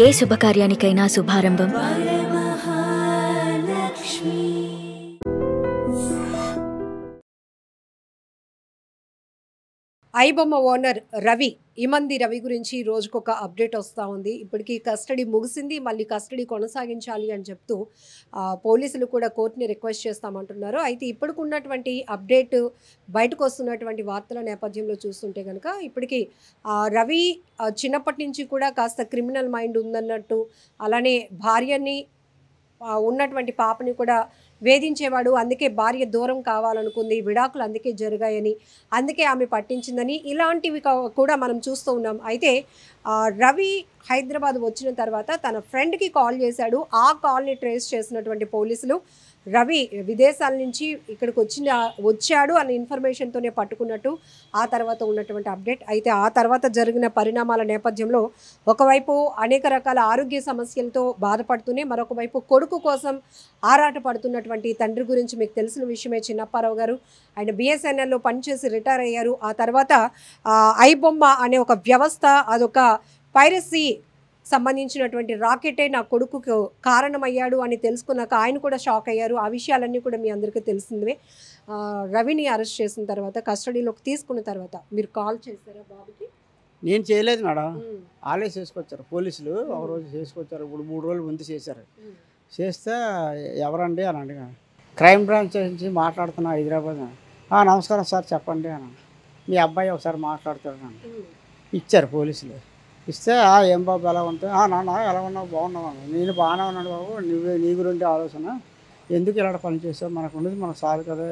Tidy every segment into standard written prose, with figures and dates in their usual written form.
ఏ శుభకార్యానికైనా శుభారంభం iBomma owner Ravi Imandi Ravi గురించి రోజుకొక update వస్తూ ఉంది. ఇప్పటికీ కస్టడీ ముగిసింది, మళ్ళీ కస్టడీ కొనసాగించాలి అని చెప్తూ పోలీసులు కూడా కోర్టుని రిక్వెస్ట్ చేస్తామంటున్నారు. అయితే ఇప్పటికున్నటువంటి అప్డేట్ బయటకు వస్తున్నటువంటి వార్తల నేపథ్యంలో చూస్తుంటే కనుక ఇప్పటికీ రవి చిన్నప్పటి నుంచి కూడా కాస్త క్రిమినల్ మైండ్ ఉందన్నట్టు, అలానే భార్యని ఉన్నటువంటి పాపని కూడా వేధించేవాడు, అందుకే భార్య దూరం కావాలనుకుంది, విడాకులు అందుకే జరిగాయని, అందుకే ఆమె పట్టించిందని, ఇలాంటివి కూడా మనం చూస్తూ ఉన్నాం. అయితే రవి హైదరాబాద్ వచ్చిన తర్వాత తన ఫ్రెండ్కి కాల్ చేశాడు. ఆ కాల్ని ట్రేస్ చేసినటువంటి పోలీసులు రవి విదేశాల నుంచి ఇక్కడికి వచ్చాడు అనే ఇన్ఫర్మేషన్తోనే పట్టుకున్నట్టు ఆ తర్వాత ఉన్నటువంటి అప్డేట్. అయితే ఆ తర్వాత జరిగిన పరిణామాల నేపథ్యంలో ఒకవైపు అనేక రకాల ఆరోగ్య సమస్యలతో బాధపడుతూనే మరొక వైపు కొడుకు కోసం ఆరాట పడుతున్నటువంటి తండ్రి గురించి మీకు తెలిసిన విషయమే. చిన్నప్పారావు గారు ఆయన బిఎస్ఎన్ఎల్లో పనిచేసి రిటైర్ అయ్యారు. ఆ తర్వాత ఐబొమ్మ అనే ఒక వ్యవస్థ, అదొక పైరసీ సంబంధించినటువంటి రాకెటే నా కొడుకుకు కారణమయ్యాడు అని తెలుసుకున్నాక ఆయన కూడా షాక్ అయ్యారు. ఆ విషయాలన్నీ కూడా మీ అందరికీ తెలిసిందే. రవిని అరెస్ట్ చేసిన తర్వాత కస్టడీలోకి తీసుకున్న తర్వాత మీరు కాల్ చేశారా బాబుకి? నేను చేయలేదు మేడం, వాళ్ళే చేసుకొచ్చారు పోలీసులు. ఒకరోజు చేసుకొచ్చారు, ఇప్పుడు 3 రోజులు ముందు చేశారు. చేస్తే ఎవరండి అని అడిగాను. క్రైమ్ బ్రాంచ్ నుంచి మాట్లాడుతున్నా హైదరాబాద్. నమస్కారం సార్ చెప్పండి అని. మీ అబ్బాయి ఒకసారి మాట్లాడుతాడు. ఇచ్చారు పోలీసులు. ఇస్తే ఏం బాబు ఎలా ఉంటాయి? నాన్న ఎలా ఉన్నావు? బాగున్నావు. నేను బాగానే ఉన్నాను బాబు, నీ గురించి ఆలోచన, ఎందుకు ఇలాంటి పని చేసావు, మనకు ఉండేది మనకు చాలు కదా,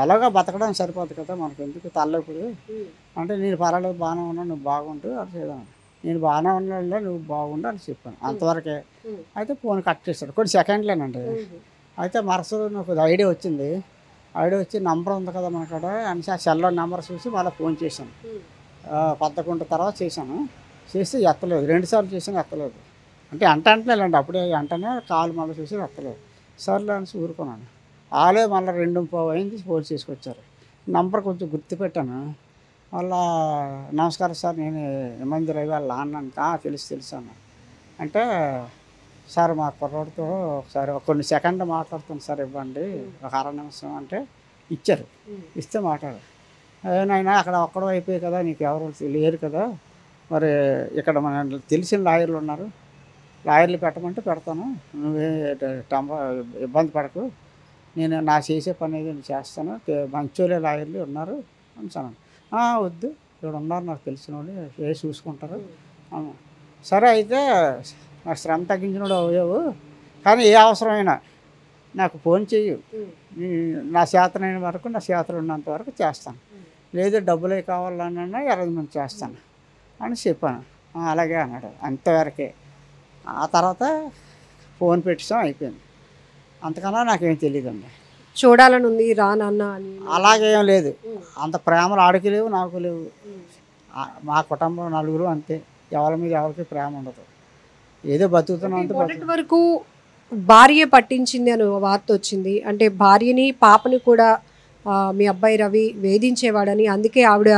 ఎలాగో బతకడం సరిపోతుంది కదా, మనకు ఎందుకు తల్లప్పుడు అంటే, నేను పర్వాలేదు బాగానే ఉన్నాను, నువ్వు బాగుంటు అది చేద్దాం, నేను బాగానే ఉన్నాను నువ్వు బాగుండు అని చెప్పాను. అంతవరకే. అయితే ఫోన్ కట్ చేశాడు, కొన్ని సెకండ్లేనండి. అయితే మరుసటి నాకు ఐడియా వచ్చింది. ఐడియా వచ్చి నంబర్ ఉంది కదా మనకాడ అని ఆ సెల్లో నెంబర్ చూసి మళ్ళీ ఫోన్ చేశాను. 11 తర్వాత చేశాను. చేస్తే ఎత్తలేదు, 2 సార్లు చేసాను, ఎత్తలేదు. అంటే అంటలేండి, అప్పుడే అంటనే కాలు మళ్ళీ చూసి ఎత్తలేదు. సర్లే అని ఊరుకున్నాను. వాళ్ళే మళ్ళీ 2:30 అయింది ఫోన్ చేసుకొచ్చారు. నంబర్ కొంచెం గుర్తుపెట్టాను. మళ్ళా నమస్కారం సార్, నేను ఇమంది రవి వాళ్ళ నాన్న. తెలుసాను అంటే, సార్ మా కుర్రోడితో ఒకసారి కొన్ని సెకండ్ మాట్లాడుతాను సార్, ఇవ్వండి ఒక 1/2 నిమిషం అంటే ఇచ్చారు. ఇస్తే మాట్లాడారు. ఏనాయనా అక్కడ ఒక్కడో అయిపోయాయి కదా, నీకు ఎవరు లేరు కదా, మరి ఇక్కడ మన తెలిసిన లాయర్లు ఉన్నారు, లాయర్లు పెట్టమంటే పెడతాను, నువ్వే ఇబ్బంది పడకు, నేను నా చేసే పని ఏదో నేను చేస్తాను, మంచోళ్ళే లాయర్లు ఉన్నారు అని. వద్దు, ఇక్కడ ఉన్నారు నాకు తెలిసిన వాళ్ళు, చూసుకుంటారు. సరే అయితే నాకు శ్రమ తగ్గించినోడు అయ్యావు, కానీ ఏ అవసరమైనా నాకు ఫోన్ చెయ్యి, నా చేతనైన వరకు, నా చేతలు ఉన్నంత వరకు చేస్తాను, లేదు డబ్బులే కావాలన్నా అరేంజ్మెంట్ చేస్తాను అని చెప్పాను. అలాగే అన్నాడు, అంతవరకే. ఆ తర్వాత ఫోన్ పెట్టాం, అయిపోయింది. అంతకన్నా నాకేం తెలియదండి. చూడాలని ఉంది రా నాన్న అని అలాగేం లేదు. అంత ప్రేమలు ఆడికి లేవు, నాకు లేవు. మా కుటుంబం నలుగురు అంతే, ఎవరి మీద ఎవరికి ప్రేమ ఉండదు, ఏదో బతుకుతున్నంత వరకు. భార్య పట్టించింది అని వార్త వచ్చింది. అంటే భార్యని పాపని కూడా మీ అబ్బాయి రవి వేధించేవాడని, అందుకే ఆవిడ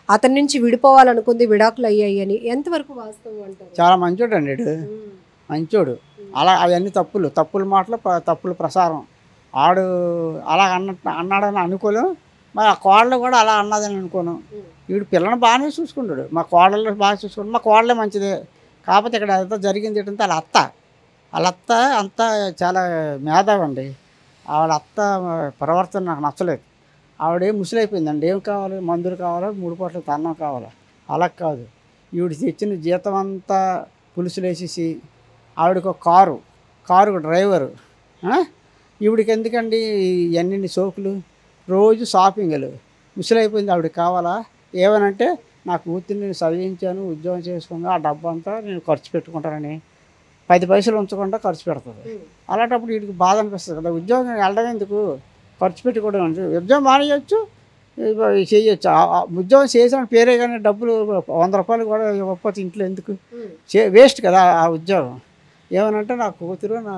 అతని నుంచి విడిపోవాలనుకుంది, విడాకులు అయ్యాయి అని. ఎంతవరకు వాస్తవం అంటారు? చాలా మంచోడు అండి, మంచోడు. అలా అవన్నీ తప్పుల మాటలు, తప్పుల ప్రసారం. ఆడు అలా అన్నాడని అనుకోలేం, మా కోడలు కూడా అలా అన్నదని అనుకోను. వీడు పిల్లని బాగానే చూసుకుంటాడు, మా కోడలు బాగా చూసుకుంటాడు, మా కోడలే మంచిదే. కాకపోతే ఇక్కడ అంతా జరిగింది ఏంటంటే వాళ్ళ అత్త అంతా చాలా మేధావండి. ఆవిడ అత్త ప్రవర్తన నాకు నచ్చలేదు. ఆవిడ ముసలైపోయిందండి, ఏం కావాలి, మందులు కావాలా, 3 పూటలు అన్నం కావాలా, అలా కాదు. ఈవిడ తెచ్చిన జీతం అంతా పులుసులు వేసేసి, ఆవిడకు ఒక కారు డ్రైవరు. ఈవిడికి ఎందుకండి ఇవన్నీ సోకులు, రోజు షాపింగ్లు. ముసలైపోయింది, ఆవిడకి కావాలా, ఏమనంటే నా కూతుర్ని నేను చదివించాను, ఉద్యోగం చేసుకున్నా, ఆ డబ్బు అంతా నేను ఖర్చు పెట్టుకుంటానని 10 పైసలు ఉంచకుండా ఖర్చు పెడుతుంది. అలాంటప్పుడు వీడికి బాధ అనిపిస్తుంది కదా, ఉద్యోగం వెళ్ళడం ఎందుకు, ఖర్చు పెట్టుకోవడం అంటే. ఉద్యోగం మానేయచ్చు, చేయొచ్చు. ఉద్యోగం చేసిన పేరే కానీ డబ్బులు 100 రూపాయలు కూడా ఇవ్వకపోతే ఇంట్లో ఎందుకు, వేస్ట్ కదా ఆ ఉద్యోగం. ఏమనంటే నా కూతురు నా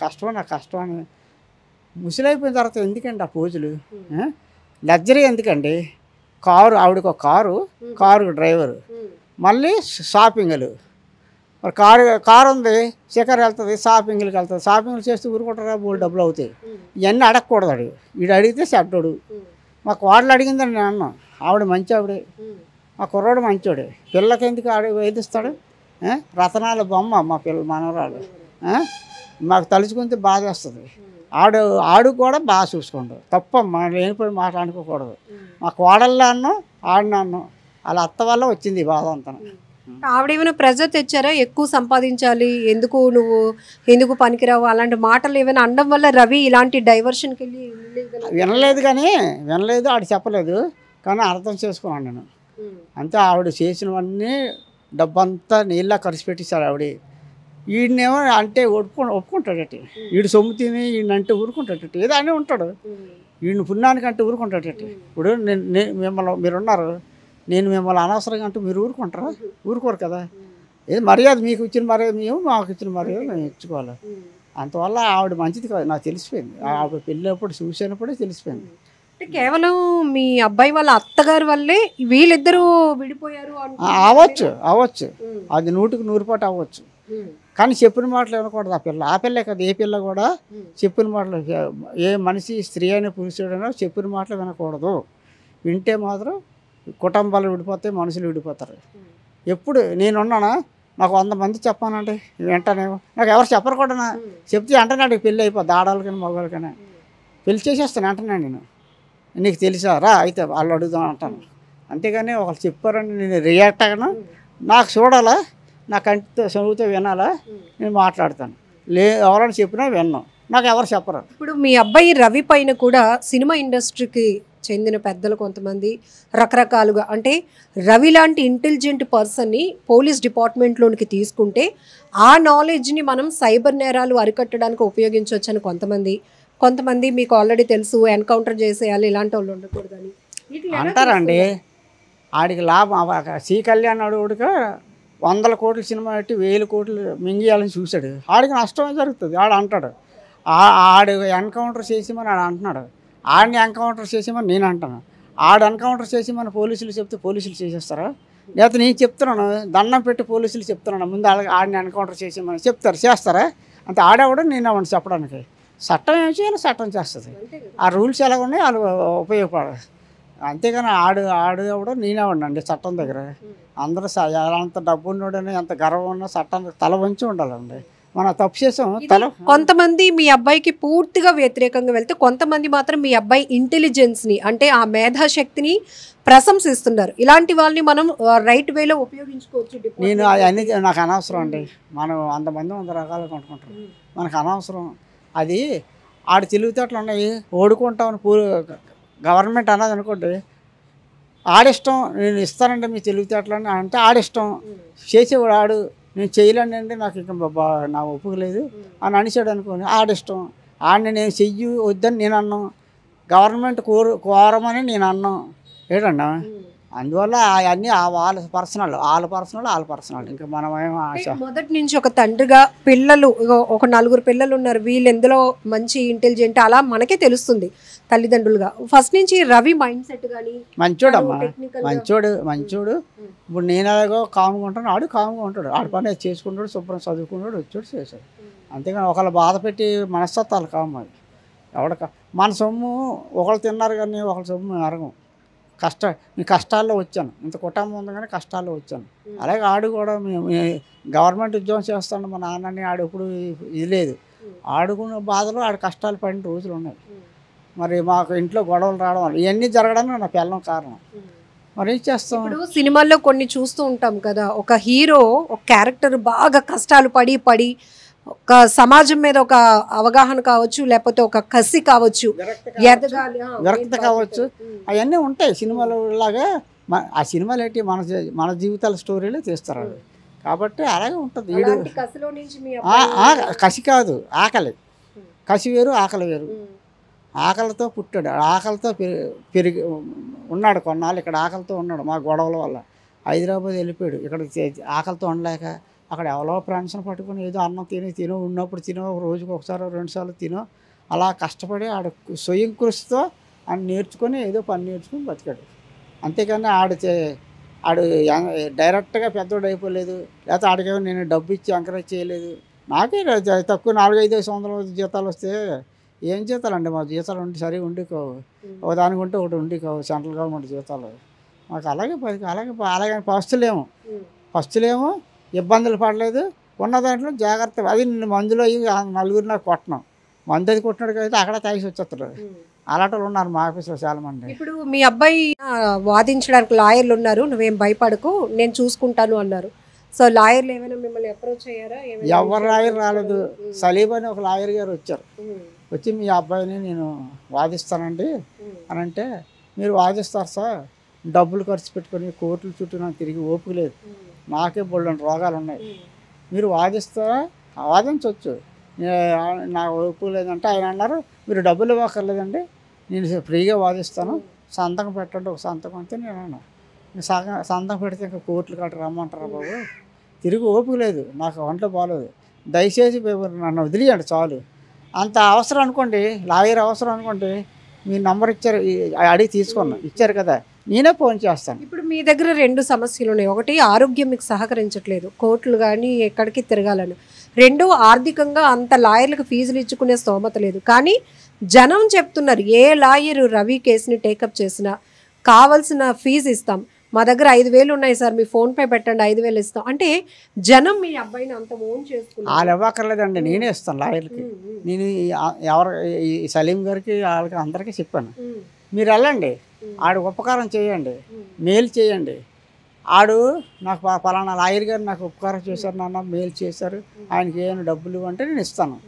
కష్టం అని. ముసలైపోయిన తర్వాత ఎందుకండి ఆ పోజులు, లగ్జరీ ఎందుకండి? ఆవిడకు ఒక కారు డ్రైవరు, మళ్ళీ షాపింగ్లు, మరి కారు ఉంది, షికారు వెళ్తుంది, షాపింగ్కి వెళ్తుంది, షాపింగ్లు చేస్తూ ఊరుకుంటారా, బోల్ డబ్బులు అవుతాయి. ఇవన్నీ అడగకూడదు. వీడు అడిగితే చెడ్డోడు. మా కోడలు అడిగిందని నేను అన్నాను, ఆవిడ మంచి ఆవిడే, మా కుర్రాడు మంచోడే. పిల్లకి ఎందుకు వేధిస్తాడు? రతనాల బొమ్మ మా మనవరాలు. మాకు తలుచుకుంటే బాధ వస్తుంది. ఆడు కూడా బాగా చూసుకోండు. తప్పమ్మా, లేనిపోయి మాట అనుకోకూడదు. మా కోడల్లో అన్నం, ఆడిన అన్నం, వాళ్ళ అత్త వల్ల వచ్చింది ఈ బాధ అంతా. ఆవిడేమైనా ప్రెజర్ తెచ్చారా, ఎక్కువ సంపాదించాలి, ఎందుకు పనికిరావు, అలాంటి మాటలు ఏమైనా అనడం వల్ల రవి ఇలాంటి డైవర్షన్కి వెళ్ళి వినలేదు, ఆడు చెప్పలేదు. కానీ అర్థం చేసుకున్నాను నేను. అంతే, ఆవిడ చేసినవన్నీ డబ్బంతా నీళ్ళ ఖర్చు పెట్టిస్తారు ఆవిడ. వీడినేమో అంటే ఒప్పుకుంటాడట. వీడు సొమ్ము తిని వీడినంటే ఊరుకుంటాడట. ఏదో అని ఉంటాడు. వీడిని పుణ్యానికంటే ఊరుకుంటాడట. ఇప్పుడు మిమ్మల్ని మీరున్నారు, నేను మిమ్మల్ని అనవసరంగా అంటే మీరు ఊరుకుంటారా? ఊరుకోరు కదా. ఏది మర్యాద మీకు ఇచ్చిన మర్యాద మేము, మాకు ఇచ్చిన మర్యాద మేము ఇచ్చుకోవాలి. అంతవల్ల ఆవిడ మంచిది కాదు నాకు తెలిసిపోయింది. ఆవిడ పెళ్ళినప్పుడు చూసినప్పుడే తెలిసిపోయింది. అంటే కేవలం మీ అబ్బాయి వాళ్ళ అత్తగారి వల్లే వీళ్ళిద్దరూ విడిపోయారు అవ్వచ్చు. అది 100కి 100% అవ్వచ్చు. కానీ చెప్పిన మాటలు వినకూడదు. ఆ పిల్లే కదా, ఏ పిల్ల కూడా చెప్పిన మాటలు, ఏ మనిషి స్త్రీ అయినా పురుషుడైనా చెప్పిన మాటలు వినకూడదు. వింటే మాత్రం కుటుంబాలు విడిపోతాయి, మనుషులు విడిపోతారు. ఎప్పుడు నేనున్నానా, నాకు 100 మంది చెప్పానంటే వెంటనేమో, నాకు ఎవరు చెప్పరు కూడా. చెప్తే వెంటనే పెళ్ళి అయిపోద్ది. ఆడవాళ్ళకైనా మగవాళ్ళకైనా పెళ్లి చేసేస్తాను వెంటనే. నేను నీకు తెలిసారా అయితే వాళ్ళు అడుగుదాం అంటాను. అంతేగాని ఒకళ్ళు చెప్పారని నేను రియాక్ట్ అయ్యాను. నాకు చూడాలా, నా కంటితో చదువుతో వినాలా, నేను మాట్లాడతాను. ఎవరైనా చెప్పినా విన్నాం, నాకు ఎవరు చెప్పరు. ఇప్పుడు మీ అబ్బాయి రవి పైన కూడా సినిమా ఇండస్ట్రీకి చెందిన పెద్దలు కొంతమంది రకరకాలుగా, అంటే రవి లాంటి ఇంటెలిజెంట్ పర్సన్ని పోలీస్ డిపార్ట్మెంట్లోనికి తీసుకుంటే ఆ నాలెడ్జ్ని మనం సైబర్ నేరాలు అరికట్టడానికి ఉపయోగించవచ్చని కొంతమంది మీకు ఆల్రెడీ తెలుసు, ఎన్కౌంటర్ చేసేయాలి, ఇలాంటి వాళ్ళు ఉండకూడదని అంటారండి. ఆడికి లాభం. సి కళ్యాణ్ అడుగుడుగా 100 కోట్ల సినిమా పెట్టి 1000 కోట్లు మింగియాలని చూశాడు. ఆడికి నష్టమే జరుగుతుంది. ఆడు అంటాడు, ఆడు ఎన్కౌంటర్ చేసేమని ఆడు అంటున్నాడు. ఆడిని ఎన్కౌంటర్ చేసేమని నేను అంటాను. ఆడు ఎన్కౌంటర్ చేసేమని పోలీసులు చెప్తే పోలీసులు చేసేస్తారా? లేకపోతే నేను చెప్తున్నాను, దండం పెట్టి పోలీసులు చెప్తున్నాను, ముందు ఆడిని ఎన్కౌంటర్ చేసేమని చేస్తారా? అంతే. ఆడేవాడు నేను అవ్వండి చెప్పడానికి. చట్టం ఏం చేయాలి, చట్టం చేస్తుంది. ఆ రూల్స్ ఎలా ఉన్నాయి వాళ్ళు ఉపయోగపడదు. అంతేగాని ఆడు ఎవడో నేనేవాడిని అండి చట్టం దగ్గర. అందరూ ఎంత డబ్బు ఉన్నాడని, ఎంత గర్వం ఉన్నా చట్టం తల వంచి ఉండాలండి. మనం తప్పు చేసాం తల. కొంతమంది మీ అబ్బాయికి పూర్తిగా వ్యతిరేకంగా వెళ్తే, కొంతమంది మాత్రం మీ అబ్బాయి ఇంటెలిజెన్స్ని, అంటే ఆ మేధాశక్తిని ప్రశంసిస్తున్నారు. ఇలాంటి వాళ్ళని మనం రైట్ వేలో ఉపయోగించుకోవచ్చు. నేను అవన్నీ నాకు అనవసరం అండి. మనం 100 మంది 100 రకాలుగా కొనుక్కుంటాం, మనకు అనవసరం. అది ఆడు తెలివితేటలు ఉన్నాయి, ఓడుకుంటామని గవర్నమెంట్ అన్నది అనుకోండి, ఆడిష్టం. నేను ఇస్తానంటే మీ తెలివితేటలని అంటే ఆడిష్టం. చేసేవాడు ఆడు, నేను చేయలేనండి, నాకు ఇంకా నా ఒప్పుకు లేదు అని అనిసాడు అనుకోని ఆడిష్టం. ఆడిని నేను చెయ్యి వద్దని నేను అన్నాం, గవర్నమెంట్ కోరమని నేను అన్నాం. ఏంటన్నా, అందువల్ల అవన్నీ వాళ్ళ పర్సనల్. ఇంకా మనమేమో ఆశ. మొదటి నుంచి ఒక తండ్రిగా పిల్లలు, ఒక 4 పిల్లలు ఉన్నారు, వీళ్ళు ఎందులో మంచి ఇంటెలిజెంట్ అలా మనకే తెలుస్తుంది తల్లిదండ్రులుగా. ఫస్ట్ నుంచి రవి మైండ్ సెట్ కానీ మంచోడమ్మా, మంచోడు. ఇప్పుడు నేను ఎలాగో కామ్గా ఉంటాను, ఆడు కామ్గా ఉంటాడు. ఆడు పని చేసుకుంటాడు, శుభ్రం చదువుకున్నాడు, వచ్చాడు, చేశాడు. అంతేగాని ఒకళ్ళు బాధ పెట్టి మనస్తత్వాలు కావు. మన సొమ్ము ఒకళ్ళు తిన్నారు కానీ ఒకళ్ళ సొమ్ము అరగం. కష్టాల్లో వచ్చాను, ఇంత కుటుంబం ఉంది కానీ కష్టాల్లో వచ్చాను. అలాగే ఆడు కూడా గవర్నమెంట్ ఉద్యోగం చేస్తాడు మా నాన్నని. ఆడు ఎప్పుడు ఇది లేదు. ఆడుకున్న బాధలో ఆడు కష్టాలు పడిన రోజులు ఉన్నాయి. మరి మాకు ఇంట్లో గొడవలు రావడం వల్ల ఇవన్నీ జరగడానికి నా పిల్లం కారణం. మరి ఏం చేస్తాం? ఇప్పుడు సినిమాల్లో కొన్ని చూస్తూ ఉంటాం కదా, ఒక హీరో, ఒక క్యారెక్టర్ బాగా కష్టాలు పడి ఒక సమాజం మీద ఒక అవగాహన కావచ్చు, లేకపోతే ఒక కసి కావచ్చు, విరక్త కావచ్చు, అవన్నీ ఉంటాయి సినిమాలో లాగా. ఆ సినిమాలు ఏంటి, మన జీవితాల స్టోరీలే తీస్తారు. కాబట్టి అలాగే ఉంటుంది. కసి కాదు, ఆకలి. కసి వేరు, ఆకలి వేరు. ఆకలితో పుట్టాడు, ఆకలితో పెరిగి ఉన్నాడు. కొన్నాళ్ళు ఇక్కడ ఆకలితో ఉన్నాడు. మా గొడవల వల్ల హైదరాబాద్ వెళ్ళిపోయాడు. ఇక్కడ ఆకలితో ఉండలేక అక్కడ ఎవరో ఫ్రెండ్స్ని పట్టుకుని ఏదో అన్నం తినో, ఉన్నప్పుడు తినో, రోజుకి 1-2 సార్లు తినో, అలా కష్టపడి ఆడు స్వయం కృషితో అని నేర్చుకొని ఏదో పని నేర్చుకుని బతికాడు. అంతేకాని ఆడు డైరెక్ట్గా పెద్దోడు అయిపోలేదు, లేకపోతే ఆడికేమో నేను డబ్బు ఇచ్చి ఎంకరేజ్ చేయలేదు. నాకే తక్కువ 4-5 వందల జీతాలు వస్తే ఏం జీతాలండి, మా జీతాలు ఉండి సరిగా ఉండికోవు, దానికి ఉంటే ఒకటి ఉండికోవు సెంట్రల్ గవర్నమెంట్ జీతాలు. మాకు అలాగే ఫస్టులేమో ఇబ్బందులు పడలేదు, ఉన్న దాంట్లో జాగ్రత్త. అది మందులో నలుగురు నాకు కొట్టను, మందు అది కొట్టినట్టుగా అయితే అక్కడ తాగి వచ్చేస్తారు. అలాంటి వాళ్ళు ఉన్నారు మా ఆఫీస్లో చాలామంది. ఇప్పుడు మీ అబ్బాయి వాదించడానికి లాయర్లు ఉన్నారు, నువ్వేం భయపడకు నేను చూసుకుంటాను అన్నారు. సో లాయర్లు ఏమైనా మిమ్మల్ని అప్రోచ్ అయ్యారా? ఎవరు లాయర్ రాలేదు. సలీం అని ఒక లాయర్ గారు వచ్చారు, వచ్చి మీ అబ్బాయిని నేను వాదిస్తానండి అని అంటే, మీరు వాదిస్తారు సార్, డబ్బులు ఖర్చు పెట్టుకొని కోర్టుల చుట్టూ నాకు తిరిగి ఓపిక లేదు, నాకే బోల్డెన్ రోగాలు ఉన్నాయి, మీరు వాదిస్తారా? వాదించవచ్చు, నాకు ఓపిక లేదంటే ఆయన అన్నారు, మీరు డబ్బులు ఇవ్వక్కర్లేదండి, నేను ఫ్రీగా వాదిస్తాను, సంతకం పెట్టండి. ఒక సంతకం అంతే. నేను అన్నా, సంతకం పెడితే ఇంకా కోర్టులు కట్ట రమ్మంటారా బాబు, తిరిగి ఓపిక లేదు, నాకు ఒంట్లో బాగలేదు, దయచేసి నన్ను వదిలేయండి చాలు. అంత అవసరం అనుకోండి, లాయర్ అవసరం అనుకోండి, మీ నంబర్ ఇచ్చారు, అడిగి తీసుకున్నా, ఇచ్చారు కదా, నేనే ఫోన్ చేస్తాను. ఇప్పుడు మీ దగ్గర 2 సమస్యలు ఉన్నాయి. ఒకటి ఆరోగ్యం మీకు సహకరించట్లేదు, కోర్టులు కానీ ఎక్కడికి తిరగాలని. 2 ఆర్థికంగా అంత లాయర్లకు ఫీజులు ఇచ్చుకునే స్తోమత లేదు. కానీ జనం చెప్తున్నారు, ఏ లాయరు రవి కేసుని టేకప్ చేసినా కావాల్సిన ఫీజు ఇస్తాం, మా దగ్గర 5,000 ఉన్నాయి సార్, మీ ఫోన్పే పెట్టండి 5,000 ఇస్తాం అంటే జనం మీ అబ్బాయిని అంత ఓన్ చేసుకున్నారు. వాళ్ళు ఇవ్వక్కర్లేదండి, నేనే ఇస్తాను లాయర్కి. నేను ఎవరు ఈ సలీం గారికి వాళ్ళకి అందరికీ చెప్పాను, మీరు వెళ్ళండి, ఆడు ఉపకారం చేయండి, మేలు చేయండి. ఆడు నాకు పలానా లాయర్ గారు నాకు ఉపకారం చేశారు నాన్న, మేలు చేశారు, ఆయనకి ఏమైనా డబ్బులు అంటే నేను ఇస్తాను.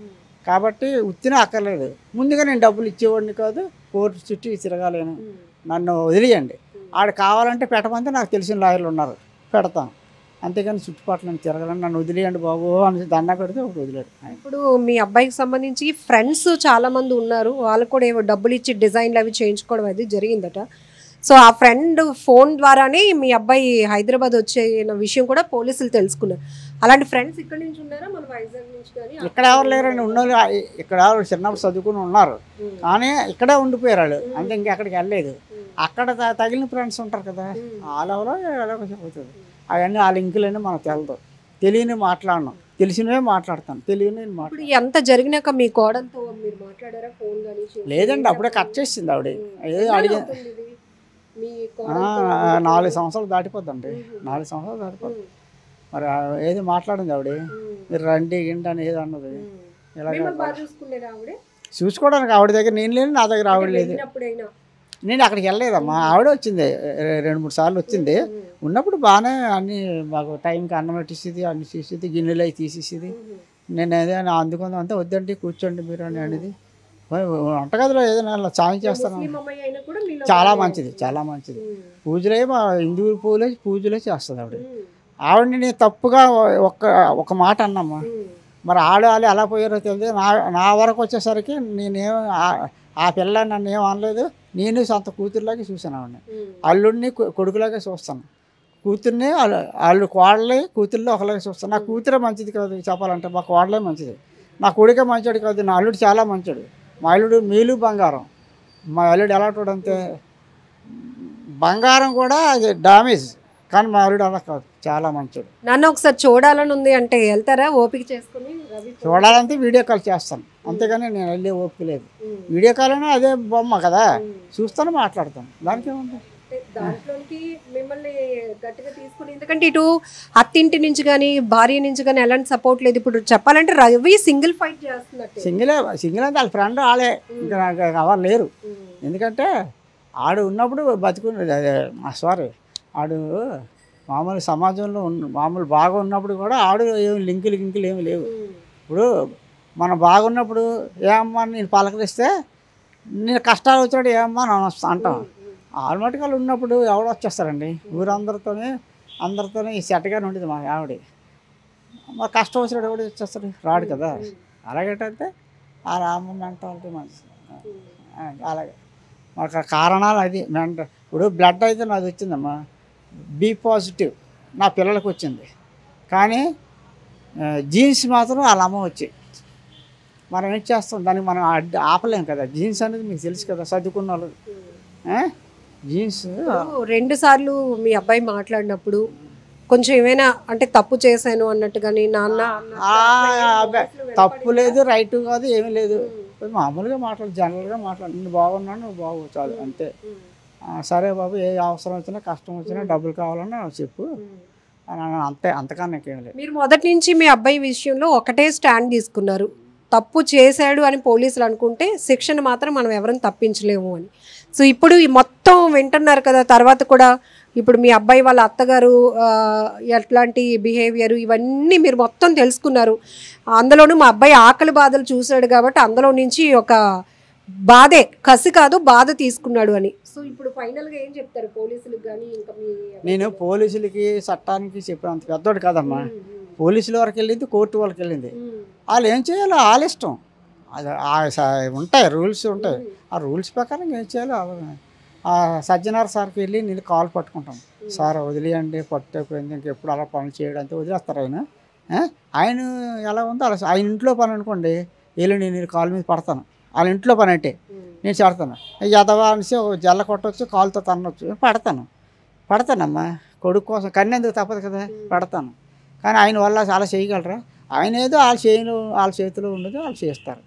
కాబట్టి ఉత్తినే అక్కర్లేదు, ముందుగా నేను డబ్బులు ఇచ్చేవాడిని కాదు, కోర్టు చుట్టూ తిరగాలేను, నన్ను వదిలేయండి. ఆడు కావాలంటే పెట్టమంటే నాకు తెలిసిన లాయర్లు ఉన్నారు, పెడతాను, అంతేగాని చుట్టుపక్కల తిరగాలని, నన్ను వదిలేయండి బాబు అని దండ పెడితే ఒకటి వదిలేడు. ఇప్పుడు మీ అబ్బాయికి సంబంధించి ఫ్రెండ్స్ చాలామంది ఉన్నారు, వాళ్ళకు కూడా ఏవో డబ్బులు ఇచ్చి డిజైన్లు అవి చేయించుకోవడం అది జరిగిందట. సో ఆ ఫ్రెండ్ ఫోన్ ద్వారానే మీ అబ్బాయి హైదరాబాద్ వచ్చే విషయం కూడా పోలీసులు తెలుసుకున్నారు. అలాంటి ఫ్రెండ్స్ ఇక్కడ నుంచి ఉన్నారా, మన వైజాగ్ నుంచి? కానీ ఇక్కడ ఎవరు లేరండి, ఉన్నోళ్ళు ఇక్కడ చిన్నప్పుడు చదువుకుని ఉన్నారు, కానీ ఇక్కడే ఉండిపోయారు వాళ్ళు, అంతే ఇంకెక్కడికి వెళ్ళలేదు. అక్కడ తగిలిన ఫ్రెండ్స్ ఉంటారు కదా, వాళ్ళెవరో చెబుతుంది, అవన్నీ ఆ లింకులన్నీ మనకు తెలదు, తెలియని మాట్లాడను, తెలిసినవే మాట్లాడతాను, తెలియని ఇప్పుడు ఎంత జరిగినాక మీ కోడలతో మీరు మాట్లాడారా ఫోన్ కానీ? లేదండి, అప్పుడే కట్ చేసింది ఆవిడ. ఏదో అడిగి 4 సంవత్సరాలు దాటిపోద్దండి, 4 సంవత్సరాలు దాటిపోద్ది. మరి ఏది మాట్లాడింది ఆవిడ, మీరు రండి గిండి అని ఏది అన్నది. ఇలాగ చూసుకోవడానికి ఆవిడ దగ్గర నేను లేని, నా దగ్గర ఆవిడ లేదు, నేను అక్కడికి వెళ్ళలేదమ్మా. ఆవిడ వచ్చింది 2-3 సార్లు వచ్చింది, ఉన్నప్పుడు బాగానే అన్నీ మాకు టైంకి అన్నం పెట్టిస్తుంది, అన్ని చేసేది, గిన్నెలు అవి తీసేసేది. నేను ఏదైనా అందుకుందాం అంతే, వద్దండి కూర్చోండి మీరు అని అనేది. వంటగదిలో ఏదైనా సాయం చేస్తాను, చాలా మంచిది, చాలా మంచిది. పూజలే మా హిందూ పూజలే చేస్తుంది ఆవిడ. ఆవిడని నేను తప్పుగా ఒక మాట అన్నమ్మా, మరి ఆడాలి ఎలా పోయారో తెలియదు. నా వరకు వచ్చేసరికి నేనేం ఆ పిల్ల నన్ను ఏం అనలేదు, నేను సొంత కూతురులాగే చూశాను ఆవిడని, అల్లుడిని కొడుకులాగే చూస్తాను, కూతుర్ని వాళ్ళు కోడలే కూతుర్లో ఒకలాగే చూస్తాను. నా కూతురే మంచిది కాదు చెప్పాలంటే, మా కోడలే మంచిది, నా కొడుకే మంచోడు కాదు, నా అల్లుడు చాలా మంచోడు. మా అల్లుడు మేలు బంగారం, మా అల్లుడు ఎలాంటి అంటే బంగారం కూడా అది డామేజ్, కానీ మా అల్లుడు అలా కాదు, చాలా మంచోడు. నన్ను ఒకసారి చూడాలని ఉంది అంటే వెళ్తారా ఓపిక చేసుకుని? చూడాలంటే వీడియో కాల్ చేస్తాను, అంతేగాని నేను వెళ్ళే ఓపిక లేదు. వీడియో కాల్ అయినా అదే బొమ్మ కదా, చూస్తాను, మాట్లాడతాను, దానికి ఏముంది. దాంట్లోకి మిమ్మల్ని గట్టిగా తీసుకుని, ఎందుకంటే ఇటు అత్తింటి నుంచి కానీ భార్య నుంచి కానీ ఎలాంటి సపోర్ట్ లేదు. ఇప్పుడు చెప్పాలంటే రవి సింగిల్ ఫైట్ చేస్తున్నట్టు. సింగిల్ అంటే వాళ్ళ ఫ్రెండ్ వాళ్ళే, ఇంకా నాకు ఎవరు లేరు. ఎందుకంటే ఆడు ఉన్నప్పుడు సారీ ఆడు మామూలు సమాజంలో మామూలు బాగా ఉన్నప్పుడు కూడా ఆడు ఏమి లింకులు ఏమి లేవు. ఇప్పుడు మనం బాగున్నప్పుడు ఏమమ్మా నేను పలకరిస్తే నేను కష్టాలు వచ్చినప్పుడు ఏమమ్మా అని అంటాం. ఆల్మటికాలు ఉన్నప్పుడు ఎవడు వచ్చేస్తారండి, అందరితోనే ఈ సెట్గానే ఉండేది మా ఆవిడ. మా కష్టం వచ్చినప్పుడు ఎవడు వచ్చేస్తారు, రాడు కదా. అలాగేటంటే ఆ రామ మెంటాలిటీ మంచిది. అలాగే మాకు కారణాలు అది ఇప్పుడు బ్లడ్ అయితే నాది వచ్చిందమ్మా, బి పాజిటివ్ నా పిల్లలకు వచ్చింది, కానీ జీన్స్ మాత్రం వాళ్ళ అమ్మ వచ్చాయి. మనం ఏం చేస్తాం, దానికి మనం ఆపలేం కదా. జీన్స్ అనేది మీకు తెలుసు కదా, చదువుకున్న వాళ్ళు జీన్స్ 2 సార్లు మీ అబ్బాయి మాట్లాడినప్పుడు కొంచెం ఏమైనా అంటే తప్పు చేశాను అన్నట్టుగాని నాన్న తప్పు లేదు, రైట్ కాదు, ఏమీ లేదు. మామూలుగా మాట్లాడు, జనరల్గా మాట్లాడు. నేను బాగున్నాను, నువ్వు బాగు, చాలు అంతే. సరే బాబు, ఏ అవసరం వచ్చినా కష్టం వచ్చినా డబ్బులు కావాలన్నా చెప్పు అని అంతే, అంతకన్నా ఇంకేం లేదు. మీరు మొదటి నుంచి మీ అబ్బాయి విషయంలో ఒకటే స్టాండ్ తీసుకున్నారు, తప్పు చేశాడు అని పోలీసులు అనుకుంటే శిక్షను మాత్రం మనం ఎవరైనా తప్పించలేము అని. సో ఇప్పుడు ఈ మొత్తం వింటున్నారు కదా, తర్వాత కూడా ఇప్పుడు మీ అబ్బాయి వాళ్ళ అత్తగారు ఎట్లాంటి బిహేవియర్ ఇవన్నీ మీరు మొత్తం తెలుసుకున్నారు. అందులోనూ మా అబ్బాయి ఆకలి బాధలు చూశాడు కాబట్టి అందులో నుంచి ఒక బాధే, కసి కాదు బాధ తీసుకున్నాడు అని. సో ఇప్పుడు ఫైనల్గా ఏం చెప్తారు పోలీసులకు కానీ ఇంకా మీ? నేను పోలీసులకి చట్టానికి చెప్పినంత పెద్దోడు కాదమ్మా. పోలీసుల వరకు వెళ్ళింది, కోర్టు వరకు వెళ్ళింది. వాళ్ళు ఏం చేయాలో వాళ్ళ ఇష్టం. అది ఉంటాయి, రూల్స్ ఉంటాయి. ఆ రూల్స్ ప్రకారం ఏం చేయాలో సజ్జనార్ సార్కి వెళ్ళి నేను కాల్ పట్టుకుంటాం. సార్ వదిలేయండి, పట్టుకుపోయింది, ఇంకెప్పుడు అలా పనులు చేయడం అంతే వదిలేస్తారు. ఆయన ఎలా ఉందో అలా. ఆయన ఇంట్లో పని అనుకోండి, వెళ్ళి నేను కాలు మీద పడతాను. వాళ్ళ ఇంట్లో పని అంటే నేను చేడతాను. యదవా అనేసి జల్ల కొట్టవచ్చు, కాలుతో తన్నొచ్చు, పడతానమ్మా. కొడుకు కోసం కన్నెందుకు తప్పదు కదా, పడతాను. కానీ ఆయన వల్ల చాలా చేయగలరా? ఆయన ఏదో వాళ్ళ చేతిలో ఉండదు, వాళ్ళు చేస్తారు.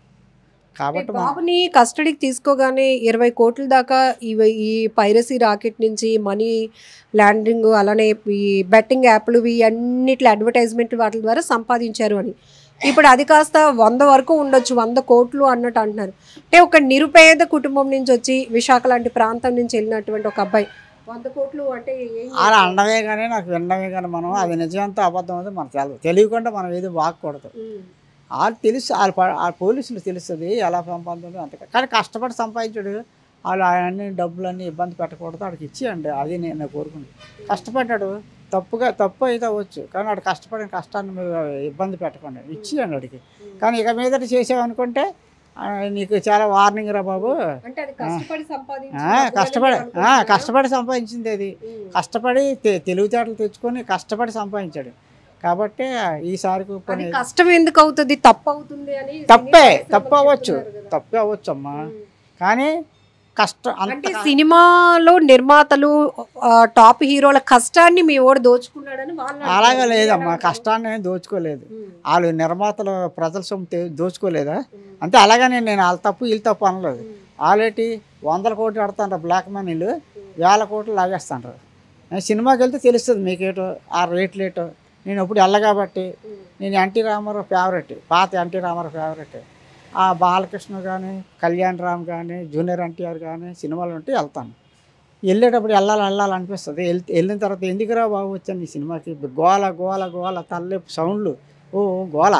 కాబట్టి బాబుని కస్టడీకి తీసుకోగానే 20 కోట్ల దాకా ఈ పైరసీ రాకెట్ నుంచి మనీ ల్యాండింగ్, అలానే ఈ బెట్టింగ్ యాప్లు అన్నిటి అడ్వర్టైజ్మెంట్ వాటి ద్వారా సంపాదించారు అని. ఇప్పుడు అది కాస్త 100 వరకు ఉండొచ్చు, 100 కోట్లు అన్నట్టు అంటున్నారు. అంటే ఒక నిరుపేద కుటుంబం నుంచి వచ్చి విశాఖ లాంటి ప్రాంతం నుంచి వెళ్ళినటువంటి ఒక అబ్బాయి 100 కోట్లు అంటే అలా అండమే కానీ నాకు వినడమే కానీ మనం అది నిజంతో అబద్ధం అయితే మనకు తెలియకుండా మనం ఏది వాక్కూడదు. వాళ్ళు తెలుసు, వాళ్ళ పోలీసులు తెలుస్తుంది ఎలా సంపాదించడం అంత. కానీ కష్టపడి సంపాదించాడు, వాళ్ళు అన్ని డబ్బులన్నీ ఇబ్బంది పెట్టకూడదు, వాడికి ఇచ్చేయండి. అది నేను కోరుకుంది. కష్టపడ్డాడు, తప్పు అయితే అవ్వచ్చు, కానీ వాడు కష్టపడిన కష్టాన్ని మీరు ఇబ్బంది పెట్టకండి, ఇచ్చేయండి వాడికి. కానీ ఇక మీదట చేసామనుకుంటే నీకు చాలా వార్నింగ్ రా బాబు. కష్టపడి సంపాదించింది అది. కష్టపడి తెలివితేటలు తెచ్చుకొని కష్టపడి సంపాదించాడు. కాబట్టి ఈసారికి కష్టం ఎందుకు అవుతుంది, తప్పు అవుతుంది అని. తప్పు అవ్వచ్చు అమ్మా. కానీ కష్టం అంటే సినిమాలో నిర్మాతలు టాప్ హీరోల కష్టాన్ని మీ ఓడి దోచుకున్నాడని అలాగే లేదమ్మా, కష్టాన్ని దోచుకోలేదు. వాళ్ళు నిర్మాతలు ప్రజల సొమ్ము దోచుకోలేదా అంతే. అలాగనే నేను వాళ్ళ తప్పు వీళ్ళు తప్పు అనలేదు. వాళ్ళేటి 100 కోట్లు ఆడుతాండ్రు బ్లాక్ మనీలు, 1000 కోట్లు లాగేస్తాండ్రు. సినిమాకి వెళ్తే తెలుస్తుంది మీకేటో ఆ రేట్లేటో. నేను ఇప్పుడు కాబట్టి నేను ఎన్టీ రామారావు ఫేవరెట్, పాత ఎన్టీ రామారావు ఫేవరెట్. ఆ బాలకృష్ణ కానీ, కళ్యాణ్ రామ్ కానీ, జూనియర్ ఎన్టీఆర్ కానీ సినిమాలు ఉంటే వెళ్తాను. వెళ్ళేటప్పుడు వెళ్ళాలనిపిస్తుంది. వెళ్ళిన తర్వాత ఎందుకురా బాబు వచ్చాను ఈ సినిమాకి, గోల తల్లెప్పు సౌండ్లు, గోల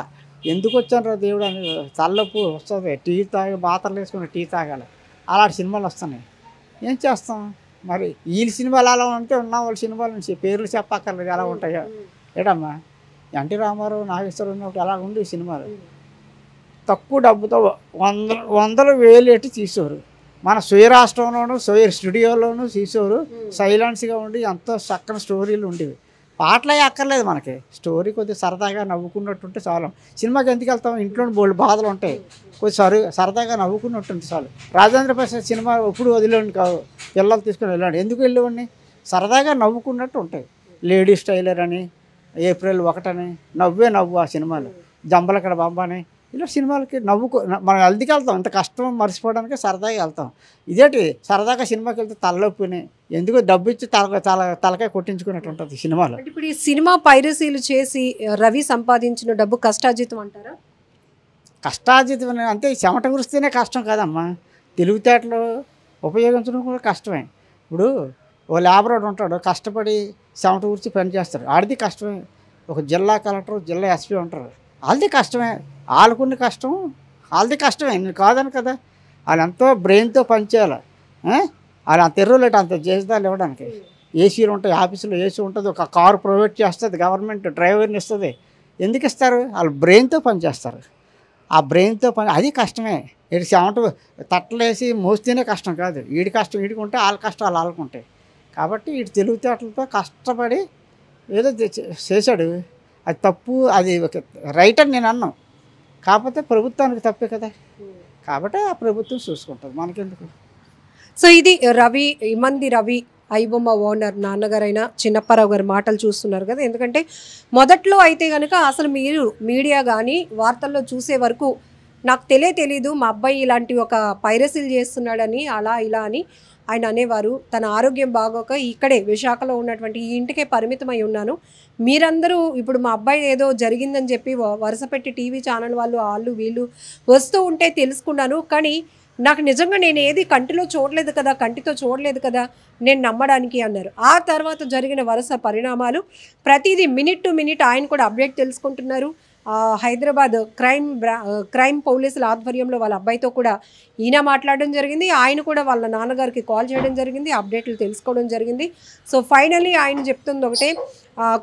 ఎందుకు వచ్చాను రా దేవుడు అని తల్లెప్పు వస్తుంది. టీ తాగి బాతలు వేసుకుని టీ తాగాలి, అలాంటి సినిమాలు వస్తున్నాయి. ఏం చేస్తాం మరి. వీళ్ళ సినిమాలు అలా ఉంటే ఉన్న వాళ్ళ సినిమాల నుంచి పేర్లు చెప్పక్కర్లేదు ఎలా ఉంటాయో. ఏటమ్మా, ఎన్టీ రామారావు నాగేశ్వరరావు ఉన్నప్పుడు ఎలా ఉండి సినిమాలు తక్కువ డబ్బుతో వందలు వేలు ఎట్టి తీసేవారు. మన స్వయ రాష్ట్రంలోనూ స్వయ స్టూడియోలోనూ తీసేవారు. సైలెన్స్గా ఉండి ఎంతో చక్కని స్టోరీలు ఉండేవి. పాటలే అక్కర్లేదు మనకి, స్టోరీ కొద్దిగా సరదాగా నవ్వుకున్నట్టుంటే చాలు. సినిమాకి ఎందుకు వెళ్తాం, ఇంట్లో బోల్డ్ బాధలు ఉంటాయి, కొద్దిగా సరదాగా నవ్వుకున్నట్టుంటే చాలు. రాజేంద్ర ప్రసాద్ సినిమా ఎప్పుడు వదిలేండి కాదు, పిల్లలు తీసుకుని వెళ్ళండి. ఎందుకు వెళ్ళేవాడిని, సరదాగా నవ్వుకున్నట్టు ఉంటాయి. లేడీస్ టైలర్ అని, ఏప్రిల్ 1 అని, నవ్వు ఆ సినిమాలు, జంబలకడ బాంబాని, ఇలా సినిమాలకి మనం హెల్త్కి వెళ్తాం. ఇంత కష్టం మర్చిపోవడానికి సరదాగా వెళ్తాం. ఇదేంటి సరదాగా సినిమాకి వెళ్తే తలనొప్పిని ఎందుకు డబ్బు ఇచ్చి తలకాయ కొట్టించుకున్నట్టు ఉంటుంది సినిమాలో. ఇప్పుడు ఈ సినిమా పైరసీలు చేసి రవి సంపాదించిన డబ్బు కష్టార్జితం అంటారా? కష్టార్జితం అంటే చెమట కురిస్తేనే కష్టం కాదమ్మా, తెలివితేటలు ఉపయోగించడం కూడా కష్టమే. ఇప్పుడు ఓ లేబరోడు ఉంటాడు, కష్టపడి చెమట కురిచి పని చేస్తాడు, ఆడిది కష్టమే. ఒక జిల్లా కలెక్టర్, జిల్లా ఎస్పీ ఉంటారు, వాళ్ళది కష్టమే. వాళ్ళకున్న కష్టం వాళ్ళది కష్టమే, నేను కాదని కదా. వాళ్ళు ఎంతో బ్రెయిన్తో పనిచేయాలి. వాళ్ళు అంత ఎర్రలేట అంత చేసేదాలు ఇవ్వడానికి. ఏసీలు ఉంటాయి, ఆఫీసులో ఏసీ ఉంటుంది, ఒక కారు ప్రొవైడ్ చేస్తుంది గవర్నమెంట్, డ్రైవర్ని ఇస్తుంది. ఎందుకు ఇస్తారు, వాళ్ళు బ్రెయిన్తో పనిచేస్తారు. ఆ బ్రెయిన్తో పని అది కష్టమే. ఇటు చెమట తట్టలేసి మోస్తేనే కష్టం కాదు, వీడి కష్టం వీడికి ఉంటే వాళ్ళ కష్టాలు వాళ్ళకుంటాయి. కాబట్టి వీటి తెలివితేటలతో కష్టపడి ఏదో చేశాడు. అది తప్పు, అది రైట్ అని నేను అన్నాను. కాకపోతే ప్రభుత్వానికి తప్పే కదా, కాబట్టి ఆ ప్రభుత్వం చూసుకుంటుంది, మనకెందుకు. సో ఇది ఇమంది రవి ఐబొమ్మ ఓనర్ నాన్నగారైన చిన్నప్పారావు గారి మాటలు చూస్తున్నారు కదా. ఎందుకంటే మొదట్లో అయితే కనుక అసలు మీరు మీడియా కానీ వార్తల్లో చూసే వరకు నాకు తెలీదు మా అబ్బాయి ఇలాంటి ఒక పైరసీలు చేస్తున్నాడని అలా ఇలా అని ఆయన అనేవారు. తన ఆరోగ్యం బాగోక ఇక్కడే విశాఖలో ఉన్నటువంటి ఈ ఇంటికే పరిమితమై ఉన్నాను, మీరందరూ ఇప్పుడు మా అబ్బాయి ఏదో జరిగిందని చెప్పి వరుస పెట్టి టీవీ ఛానల్ వాళ్ళు వీళ్ళు వస్తూ ఉంటే తెలుసుకున్నాను, కానీ నాకు నిజంగా నేను ఏది కంటితో చూడలేదు కదా నేను నమ్మడానికి అన్నారు. ఆ తర్వాత జరిగిన వరుస పరిణామాలు ప్రతిదీ మినిట్ టు మినిట్ ఆయన కూడా అప్డేట్ తెలుసుకుంటున్నారు. హైదరాబాద్ క్రైమ్ పోలీసుల ఆధ్వర్యంలో వాళ్ళ అబ్బాయితో కూడా ఈయన మాట్లాడడం జరిగింది. ఆయన కూడా వాళ్ళ నాన్నగారికి కాల్ చేయడం జరిగింది, అప్డేట్లు తెలుసుకోవడం జరిగింది. సో ఫైనల్లీ ఆయన చెప్తుంది ఒకటే,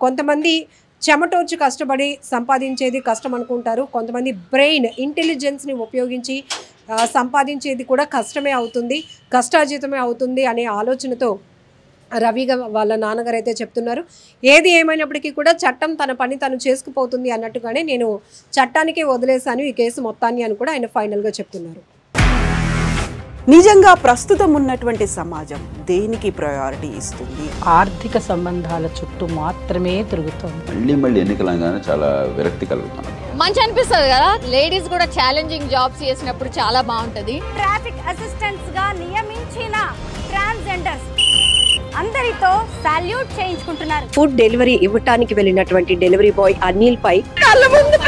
కొంతమంది చెమటోర్చి కష్టపడి సంపాదించేది కష్టం అనుకుంటారు, కొంతమంది బ్రెయిన్ ఇంటెలిజెన్స్ని ఉపయోగించి సంపాదించేది కూడా కష్టమే అవుతుంది, కష్టార్జితమే అవుతుంది అనే ఆలోచనతో రవిగా వాళ్ళ నాన్నగారు అయితే చెప్తున్నారు. ఏది ఏమైనప్పటికీ కూడా చట్టం తన పని తను చేసుకుపోతుంది అన్నట్టుగానే నేను చట్టానికే వదిలేశాను ఈ కేసు మొత్తాన్ని అని కూడా ఆయన ఫైనల్గా చెప్తున్నారు. నిజంగా ప్రస్తుతం ఉన్నటువంటి సమాజం దేనికి ప్రయారిటీ ఇస్తుంది? ఆర్థిక సంబంధాల చుట్టూ మాత్రమే తిరుగుతుంది. మళ్ళీ ఎన్నికలంగానే చాలా విరక్తి కలుగుతున్నాం. మంచి అనిపిస్తుంది కదా, లేడీస్ కూడా ఛాలెంజింగ్ జాబ్స్ చేసినప్పుడు చాలా బాగుంటది. ట్రాఫిక్ అసిస్టెంట్స్ గా నియమించిన ట్రాన్స్జెండర్స్ అందరితో సాల్యూట్ చేయించుకుంటున్నారు. ఫుడ్ డెలివరీ ఇవ్వటానికి వెళ్ళినటువంటి డెలివరీ బాయ్ అనిల్ పై కళ్ళ ముందు